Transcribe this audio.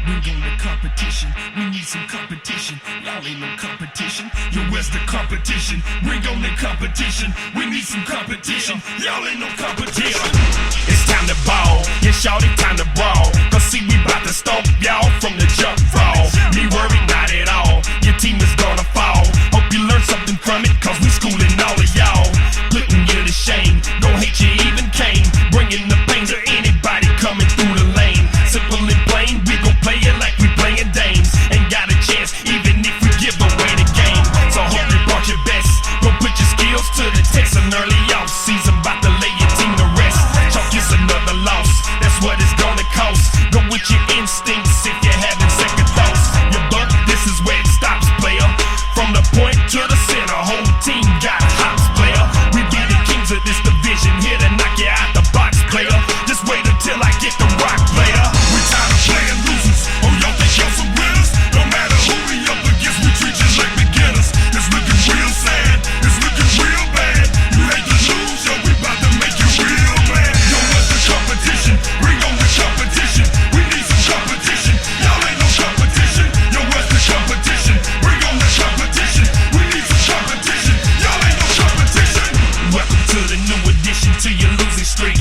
Bring on the competition. We need some competition. Y'all ain't no competition. Yo, where's the competition? Bring on the competition. We need some competition. Y'all ain't no competition. It's time to ball. Yeah, shawty, time to brawl. Cause see, we bout to stomp y'all from the jump ball. Me worried, not at all. Your team is gonna fall. Hope you learn something from it, cause we schooling all of y'all. Putting you to shame. Don't hate you even came. Bringing the pain to anybody coming through the lane. Simple and plain, we gon' play it like we playing dames. Ain't got a chance, even if we give away the game. So hope you brought your best. Go put your skills to the test. An early off season, bout to lay your team to rest. Chalk is another loss, that's what it's gonna cost. Go with your instincts if you're having second thoughts. You buck, this is where it stops, player. From the point to the center, whole team got hops, player. We be the kings of this division, here to knock you out the box, player. Just wait until I get the rock, player. We tired of playing losers. Oh, y'all think y'all some winners? No matter who we up against, we treat you like beginners. It's looking real sad, it's looking real bad. You hate to lose, yo, we bout to make you real mad. Yo, what's the competition? Bring on the competition. We need some competition. Y'all ain't no competition. Yo, what's the competition? Bring on the competition. We need some competition. Y'all ain't no competition. Welcome to the new addition to your losing streak.